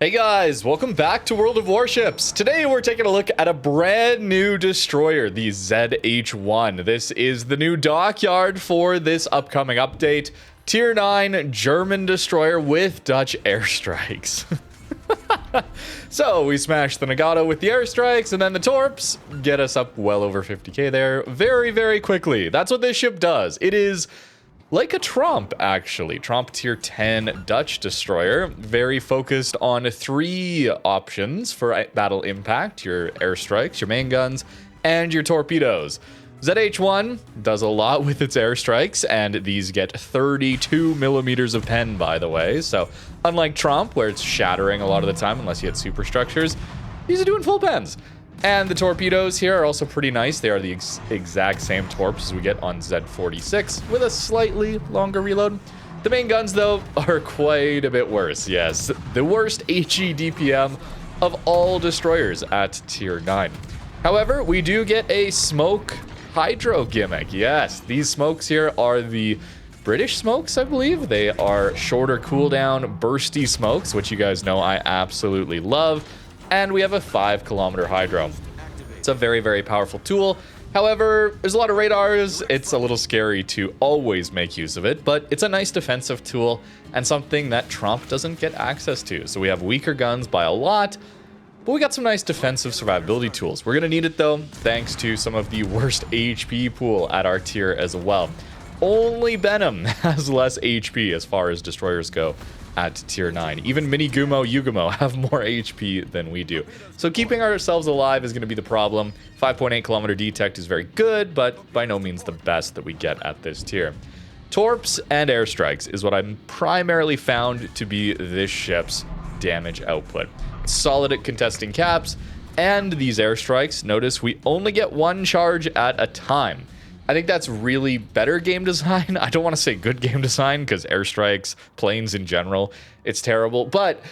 Hey guys, welcome back to World of Warships. Today we're taking a look at a brand new destroyer, the ZH-1. This is the new Dockyard for this upcoming update. Tier 9 German destroyer with Dutch airstrikes. So we smashed the Nagato with the airstrikes, and then the Torps get us up well over 50k there very, very quickly. That's what this ship does. It is like a Tromp, actually. Tromp tier 10 Dutch destroyer. Very focused on 3 options for battle impact. Your airstrikes, your main guns, and your torpedoes. ZH-1 does a lot with its airstrikes, and these get 32 millimeters of pen, by the way. So unlike Tromp, where it's shattering a lot of the time unless you hit superstructures, these are doing full pens. And the torpedoes here are also pretty nice. They are the exact same torps as we get on Z46 with a slightly longer reload. The main guns, though, are quite a bit worse. Yes, the worst HE DPM of all destroyers at tier 9. However, we do get a smoke hydro gimmick. Yes, these smokes here are the British smokes, I believe. They are shorter cooldown, bursty smokes, which you guys know I absolutely love. And we have a 5-kilometer hydro. It's a very, very powerful tool. However, there's a lot of radars. It's a little scary to always make use of it, but it's a nice defensive tool and something that Tromp doesn't get access to. So we have weaker guns by a lot, but we got some nice defensive survivability tools. We're going to need it, though, thanks to some of the worst HP pool at our tier as well. Only Benham has less HP as far as destroyers go at tier 9. Even Mini Gumo, Yugumo have more HP than we do. So keeping ourselves alive is going to be the problem. 5.8 kilometer detect is very good, but by no means the best that we get at this tier. Torps and airstrikes is what I'm primarily found to be this ship's damage output. It's solid at contesting caps, and these airstrikes, notice we only get 1 charge at a time. I think that's really better game design. I don't want to say good game design because airstrikes, planes in general, it's terrible, but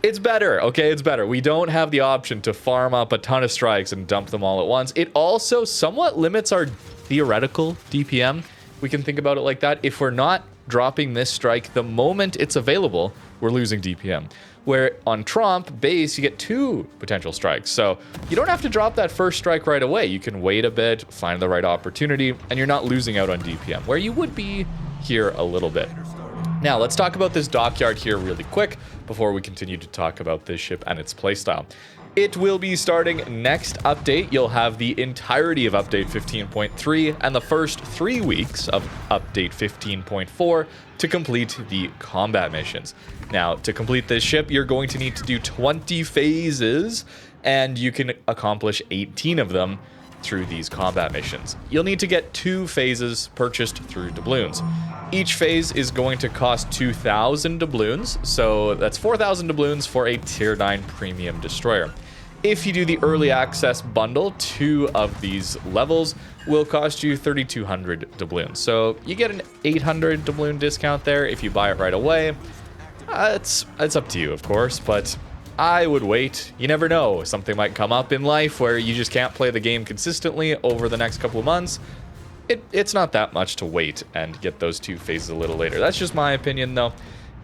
it's better, okay? It's better. We don't have the option to farm up a ton of strikes and dump them all at once. It also somewhat limits our theoretical DPM. We can think about it like that. If we're not dropping this strike the moment it's available, we're losing DPM. Where on Tromp base, you get 2 potential strikes. So you don't have to drop that first strike right away. You can wait a bit, find the right opportunity, and you're not losing out on DPM, where you would be here a little bit. Now, let's talk about this Dockyard here really quick before we continue to talk about this ship and its playstyle. It will be starting next update. You'll have the entirety of update 15.3 and the first 3 weeks of update 15.4 to complete the combat missions. Now, to complete this ship, you're going to need to do 20 phases, and you can accomplish 18 of them through these combat missions. You'll need to get 2 phases purchased through doubloons. Each phase is going to cost 2,000 doubloons, so that's 4,000 doubloons for a tier 9 premium destroyer. If you do the early access bundle, 2 of these levels will cost you 3,200 doubloons. So you get an 800 doubloon discount there if you buy it right away. It's up to you, of course, but I would wait. You never know. Something might come up in life where you just can't play the game consistently over the next couple of months. It's not that much to wait and get those 2 phases a little later. That's just my opinion, though.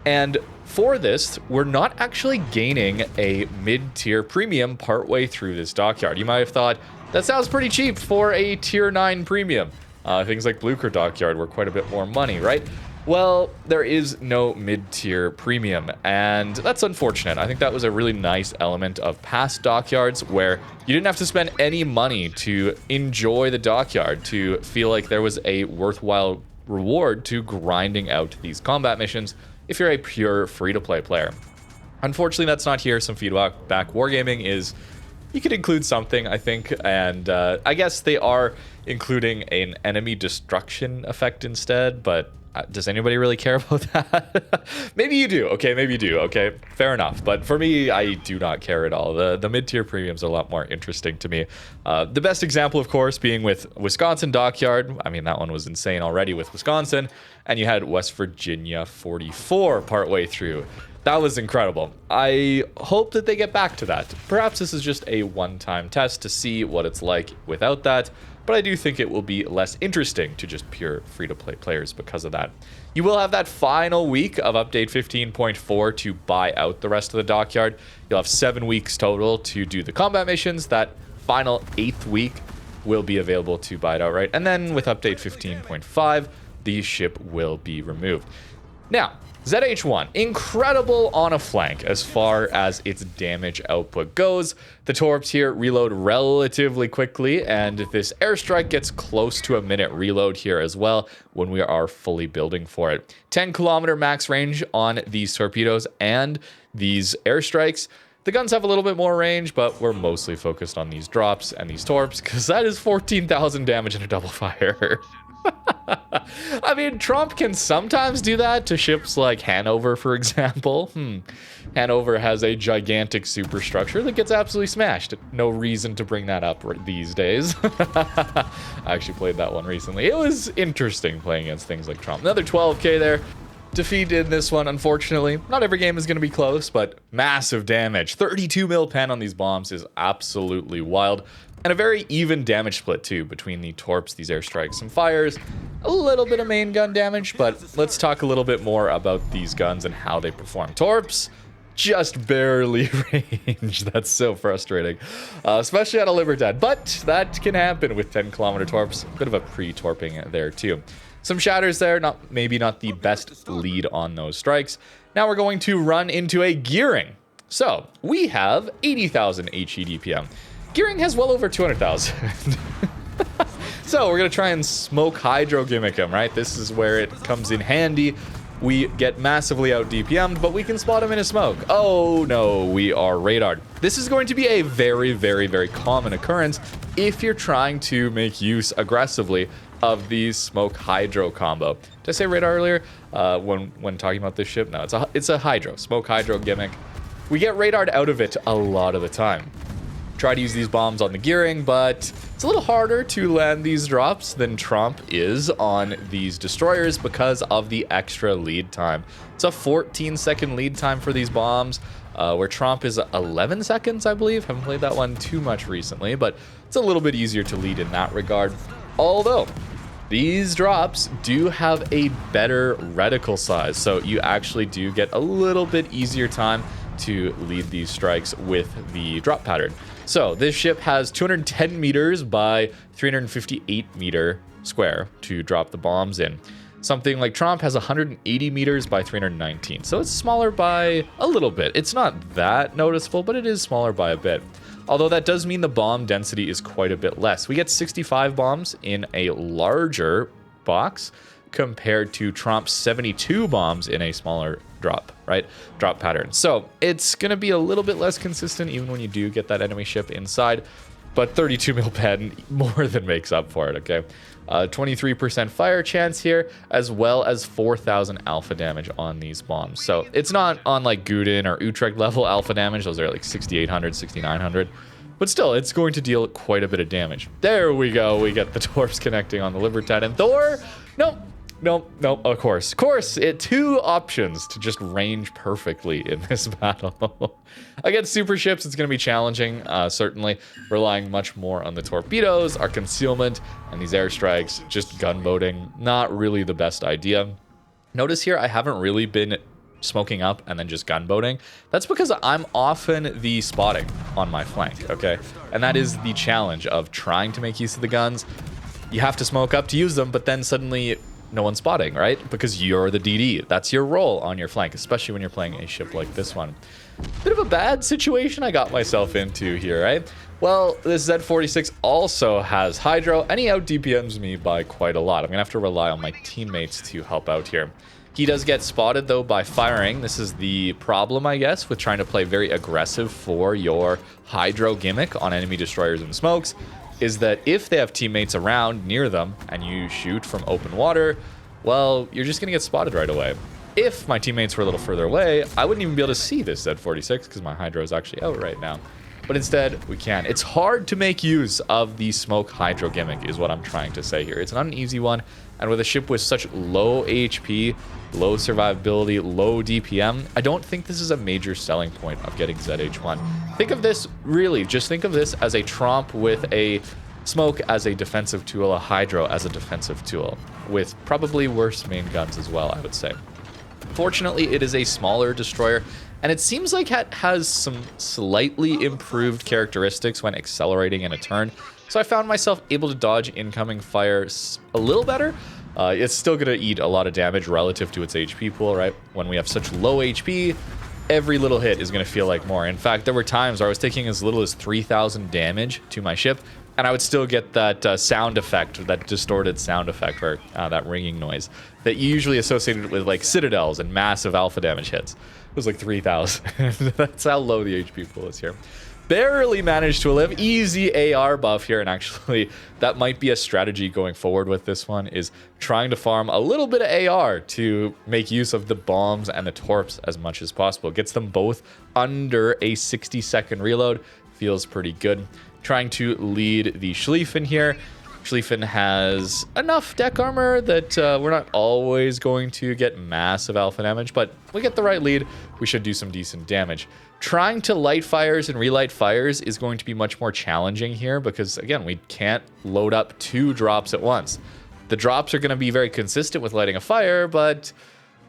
And for this, we're not actually gaining a mid-tier premium partway through this Dockyard. You might have thought, that sounds pretty cheap for a tier 9 premium. Things like Blucher Dockyard were quite a bit more money, right? Well, there is no mid-tier premium, and that's unfortunate. I think that was a really nice element of past Dockyards where you didn't have to spend any money to enjoy the Dockyard, to feel like there was a worthwhile reward to grinding out these combat missions if you're a pure free-to-play player. Unfortunately, that's not here. Some feedback wargaming is, you could include something, I think, and I guess they are including an enemy destruction effect instead, but does anybody really care about that? Maybe you do. Okay, maybe you do. Okay, fair enough. But for me, I do not care at all. The mid-tier premiums are a lot more interesting to me. The best example, of course, being with Wisconsin Dockyard. I mean, that one was insane already with Wisconsin. And you had West Virginia 44 partway through. That was incredible. I hope that they get back to that. Perhaps this is just a one-time test to see what it's like without that. but I do think it will be less interesting to just pure free-to-play players because of that. You will have that final week of update 15.4 to buy out the rest of the Dockyard. You'll have 7 weeks total to do the combat missions. That final 8th week will be available to buy it outright. And then with update 15.5, the ship will be removed. Now, ZH-1, incredible on a flank as far as its damage output goes. The torps here reload relatively quickly, and this airstrike gets close to a minute reload here as well when we are fully building for it. 10-kilometer max range on these torpedoes and these airstrikes. The guns have a little bit more range, but we're mostly focused on these drops and these torps because that is 14,000 damage in a double fire. I mean, Tromp can sometimes do that to ships like Hanover, for example. Hanover has a gigantic superstructure that gets absolutely smashed. No reason to bring that up these days. I actually played that one recently. It was interesting playing against things like Tromp. Another 12k there. Defeat in this one, unfortunately. Not every game is going to be close, but massive damage. 32 mil pen on these bombs is absolutely wild. And a very even damage split, too, between the torps, these airstrikes, and fires. A little bit of main gun damage, but let's talk a little bit more about these guns and how they perform. Torps, just barely range. That's so frustrating, especially at a Libertad. But that can happen with 10-kilometer torps. Bit of a pre-torping there, too. Some shatters there, maybe not the best lead on those strikes. Now we're going to run into a gearing. So we have 80,000 HE DPM. Gearing has well over 200,000. So we're going to try and smoke hydro gimmick him, right? This is where it comes in handy. We get massively out DPM'd, but we can spot him in a smoke. Oh no, we are radared. This is going to be a very, very, very common occurrence if you're trying to make use aggressively of the smoke hydro combo. Did I say radar earlier when talking about this ship? No, it's a hydro, smoke hydro gimmick. We get radared out of it a lot of the time. Try to use these bombs on the gearing, but it's a little harder to land these drops than Tromp is on these destroyers because of the extra lead time. It's a 14-second lead time for these bombs, where Tromp is 11 seconds, I believe. Haven't played that one too much recently, but it's a little bit easier to lead in that regard. Although, these drops do have a better reticle size, so you actually do get a little bit easier time to lead these strikes with the drop pattern. So this ship has 210 meters by 358 meter square to drop the bombs in. Something like Tromp has 180 meters by 319. So it's smaller by a little bit. It's not that noticeable, but it is smaller by a bit. Although that does mean the bomb density is quite a bit less. We get 65 bombs in a larger box compared to Tromp's 72 bombs in a smaller drop, right? Drop pattern. So it's going to be a little bit less consistent even when you do get that enemy ship inside, but 32 mil pen more than makes up for it, okay? 23% fire chance here, as well as 4,000 alpha damage on these bombs. So it's not on like Guden or Utrecht level alpha damage. Those are like 6,800, 6,900. But still, it's going to deal quite a bit of damage. There we go. We get the torps connecting on the Libertad and Thor. Nope, of course. Two options to just range perfectly in this battle. Against super ships, it's going to be challenging, certainly, relying much more on the torpedoes, our concealment, and these airstrikes. Just gunboating, not really the best idea. Notice here, I haven't really been smoking up and then just gunboating. That's because I'm often the spotting on my flank, okay? And that is the challenge of trying to make use of the guns. You have to smoke up to use them, but then suddenly no one's spotting, right? Because you're the DD. That's your role on your flank, especially when you're playing a ship like this one. Bit of a bad situation I got myself into here, right? Well, this Z46 also has hydro, and he out DPMs me by quite a lot. I'm gonna have to rely on my teammates to help out here. He does get spotted though by firing. This is the problem, I guess, with trying to play very aggressive for your hydro gimmick on enemy destroyers and smokes, is that if they have teammates around near them and you shoot from open water, well, you're just gonna get spotted right away. If my teammates were a little further away, I wouldn't even be able to see this Z46 because my hydro is actually out right now. But instead, we can. It's hard to make use of the smoke hydro gimmick is what I'm trying to say here. It's not an easy one, and with a ship with such low HP, low survivability, low DPM, I don't think this is a major selling point of getting ZH-1. Think of this, really, just think of this as a Tromp with a Smoke as a defensive tool, a Hydro as a defensive tool, with probably worse main guns as well, I would say. Fortunately, it is a smaller destroyer, and it seems like it has some slightly improved characteristics when accelerating in a turn. So I found myself able to dodge incoming fire a little better. It's still going to eat a lot of damage relative to its HP pool, right? When we have such low HP, every little hit is going to feel like more. In fact, there were times where I was taking as little as 3,000 damage to my ship, and I would still get that sound effect, that distorted sound effect, where that ringing noise that you usually associated with like citadels and massive alpha damage hits. It was like 3,000. That's how low the HP pool is here. Barely managed to live. Easy AR buff here, and actually that might be a strategy going forward with this one, is trying to farm a little bit of AR to make use of the bombs and the torps as much as possible. Gets them both under a 60-second reload. Feels pretty good. Trying to lead the Schlieffen here. Schlieffen has enough deck armor that we're not always going to get massive alpha damage, but we get the right lead, we should do some decent damage. Trying to light fires and relight fires is going to be much more challenging here because, again, we can't load up 2 drops at once. The drops are going to be very consistent with lighting a fire, but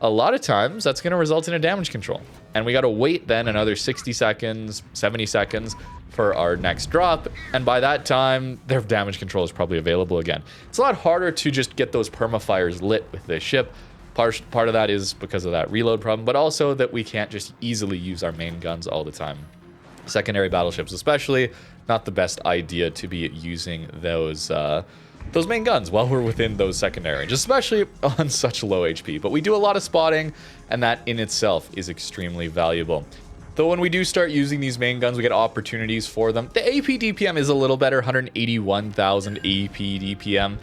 a lot of times that's going to result in a damage control. And we got to wait then another 60 seconds, 70 seconds for our next drop. And by that time, their damage control is probably available again. It's a lot harder to just get those permafires lit with this ship. Part of that is because of that reload problem, but also that we can't just easily use our main guns all the time. Secondary battleships especially, not the best idea to be using those main guns while we're within those secondary ranges, especially on such low HP. But we do a lot of spotting, and that in itself is extremely valuable. Though when we do start using these main guns, we get opportunities for them. The AP DPM is a little better, 181,000 AP DPM.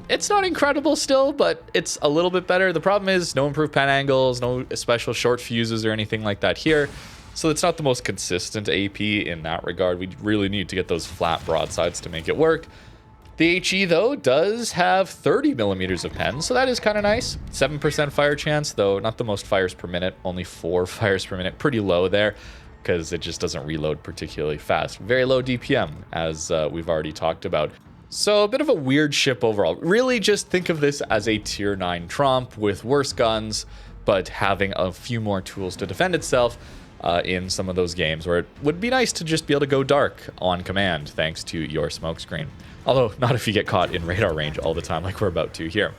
It's not incredible still, but it's a little bit better. The problem is no improved pan angles, no special short fuses or anything like that here. So it's not the most consistent AP in that regard. We really need to get those flat broadsides to make it work. The HE, though, does have 30 millimeters of pen, so that is kind of nice. 7% fire chance, though not the most fires per minute, only 4 fires per minute. Pretty low there, because it just doesn't reload particularly fast. Very low DPM, as we've already talked about. So a bit of a weird ship overall. Really just think of this as a tier 9 Tromp with worse guns, but having a few more tools to defend itself in some of those games where it would be nice to just be able to go dark on command thanks to your smoke screen. Although not if you get caught in radar range all the time like we're about to here.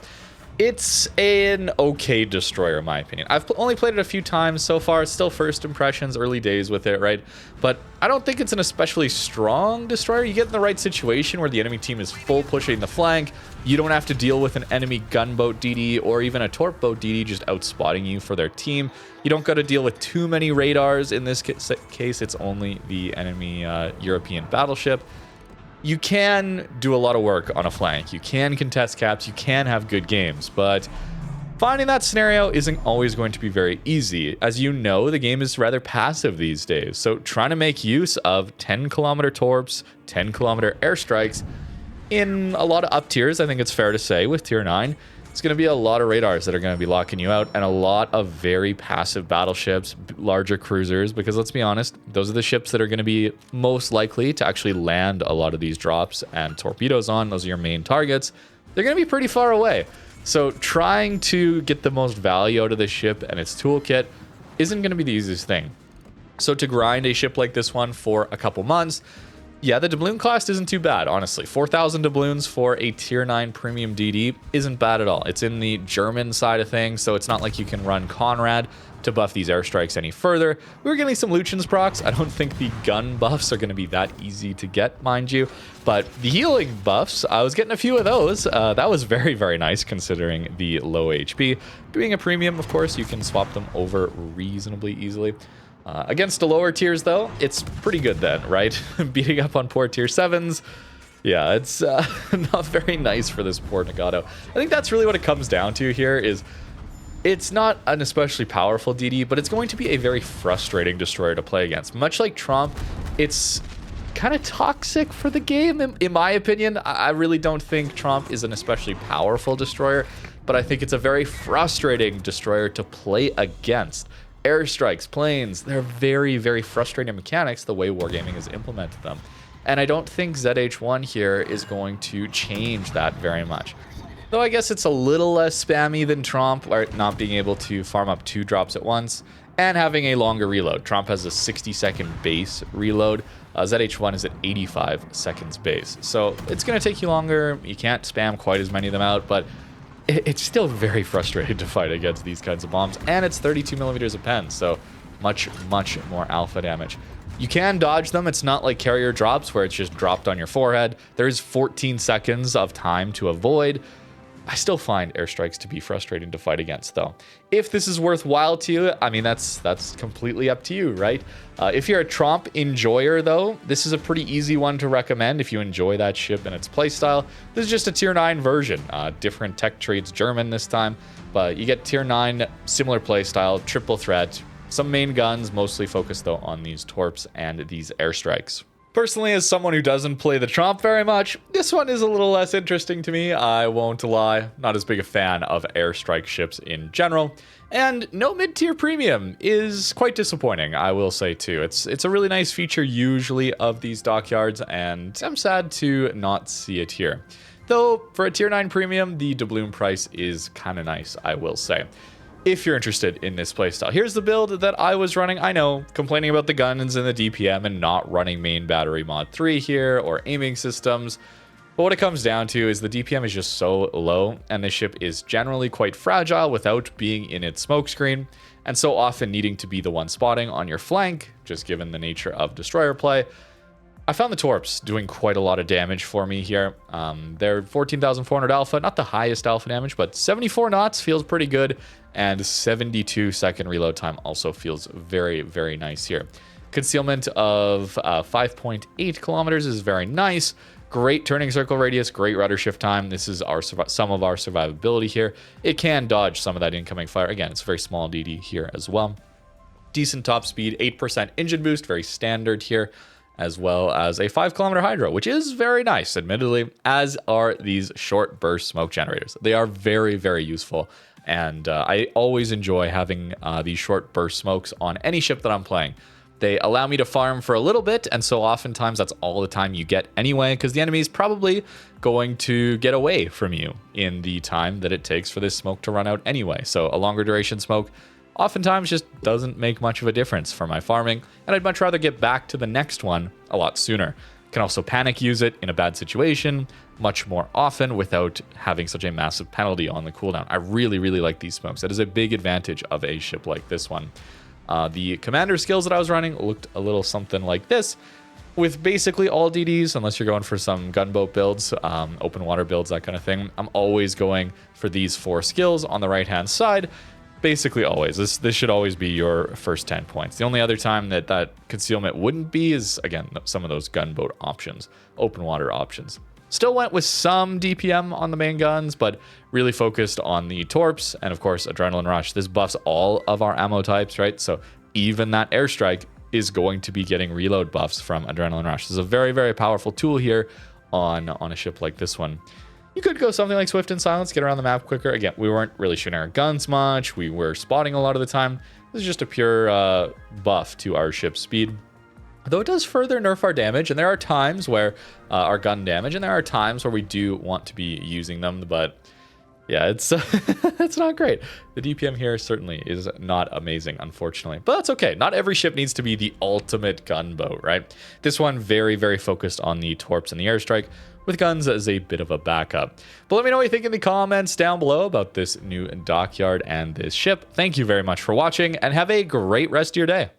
It's an okay destroyer in my opinion. I've only played it a few times so far. It's still first impressions, early days with it, right? But I don't think it's an especially strong destroyer. You get in the right situation where the enemy team is full pushing the flank. You don't have to deal with an enemy gunboat DD or even a torp boat DD just outspotting you for their team. You don't got to deal with too many radars. In this case, it's only the enemy European battleship. You can do a lot of work on a flank. You can contest caps. You can have good games, but finding that scenario isn't always going to be very easy. As you know, the game is rather passive these days. So trying to make use of 10-kilometer torps, 10-kilometer airstrikes in a lot of up tiers, I think it's fair to say, with tier 9, it's going to be a lot of radars that are going to be locking you out and a lot of very passive battleships, larger cruisers, because let's be honest, those are the ships that are going to be most likely to actually land a lot of these drops and torpedoes on. Those are your main targets. They're going to be pretty far away. So trying to get the most value out of this ship and its toolkit isn't going to be the easiest thing. So to grind a ship like this one for a couple months, yeah, the doubloon cost isn't too bad, honestly. 4,000 doubloons for a tier 9 premium DD isn't bad at all. It's in the German side of things, so it's not like you can run Conrad to buff these airstrikes any further. We were getting some Lucian's procs. I don't think the gun buffs are going to be that easy to get, mind you. But the healing buffs, I was getting a few of those. That was very, very nice considering the low HP. Being a premium, of course, you can swap them over reasonably easily. Against the lower tiers, though, it's pretty good then, right? Beating up on poor tier 7s, yeah, it's not very nice for this poor Nagato. I think that's really what it comes down to here is it's not an especially powerful DD, but it's going to be a very frustrating destroyer to play against. Much like Tromp, it's kind of toxic for the game, in my opinion. I really don't think Tromp is an especially powerful destroyer, but I think it's a very frustrating destroyer to play against. Airstrikes, planes, they're very, very frustrating mechanics the way Wargaming has implemented them. and I don't think ZH-1 here is going to change that very much. Though I guess it's a little less spammy than Tromp, or not being able to farm up 2 drops at once, and having a longer reload. Tromp has a 60-second base reload. ZH-1 is at 85 seconds base. So it's going to take you longer. You can't spam quite as many of them out, but it's still very frustrating to fight against these kinds of bombs. And it's 32 millimeters a pen, so much, much more alpha damage. You can dodge them. It's not like carrier drops where it's just dropped on your forehead. There's 14 seconds of time to avoid. I still find airstrikes to be frustrating to fight against, though. If this is worthwhile to you, I mean, that's completely up to you, right? If you're a Tromp enjoyer, though, this is a pretty easy one to recommend if you enjoy that ship and its playstyle. This is just a tier 9 version. Different tech traits, German this time, but you get tier 9, similar playstyle, triple threat, some main guns, mostly focused, though, on these torps and these airstrikes. Personally, as someone who doesn't play the Tromp very much, this one is a little less interesting to me. I won't lie. Not as big a fan of airstrike ships in general. And no mid-tier premium is quite disappointing, I will say too. It's a really nice feature usually of these dockyards, and I'm sad to not see it here. Though, for a tier 9 premium, the doubloon price is kind of nice, I will say. If you're interested in this playstyle, here's the build that I was running. I know, complaining about the guns and the DPM and not running main battery mod 3 here or aiming systems. But what it comes down to is the DPM is just so low, and the ship is generally quite fragile without being in its smokescreen, and so often needing to be the one spotting on your flank, just given the nature of destroyer play. I found the torps doing quite a lot of damage for me here. They're 14,400 alpha, not the highest alpha damage, but 74 knots feels pretty good, and 72-second reload time also feels very, very nice here. Concealment of 5.8 kilometers is very nice. Great turning circle radius, great rudder shift time. This is some of our survivability here. It can dodge some of that incoming fire. Again, it's a very small DD here as well. Decent top speed, 8% engine boost, very standard here, as well as a 5-kilometer hydro, which is very nice, admittedly, as are these short burst smoke generators. They are very, very useful, and I always enjoy having these short burst smokes on any ship that I'm playing. They allow me to farm for a little bit, and so oftentimes that's all the time you get anyway, because the enemy is probably going to get away from you in the time that it takes for this smoke to run out anyway. So a longer duration smoke oftentimes just doesn't make much of a difference for my farming, and I'd much rather get back to the next one a lot sooner. Can also panic use it in a bad situation much more often without having such a massive penalty on the cooldown. I really, really like these smokes. That is a big advantage of a ship like this one. The commander skills that I was running looked a little something like this, with basically all DDs, unless you're going for some gunboat builds, open water builds, that kind of thing. I'm always going for these 4 skills on the right-hand side. Basically always. This should always be your first 10 points. The only other time that concealment wouldn't be is, again, some of those gunboat options, open water options. Still went with some DPM on the main guns, but really focused on the torps and, of course, Adrenaline Rush. This buffs all of our ammo types, right? So even that airstrike is going to be getting reload buffs from Adrenaline Rush. This is a very, very powerful tool here on a ship like this one. You could go something like Swift and Silence, get around the map quicker. Again, we weren't really shooting our guns much. We were spotting a lot of the time. This is just a pure buff to our ship's speed. Though it does further nerf our damage, and there are times where our gun damage, and there are times where we do want to be using them, but yeah, it's it's not great. The DPM here certainly is not amazing, unfortunately, but that's okay. Not every ship needs to be the ultimate gunboat, right? This one very, very focused on the torps and the airstrike, with guns as a bit of a backup. But let me know what you think in the comments down below about this new dockyard and this ship. Thank you very much for watching, and have a great rest of your day.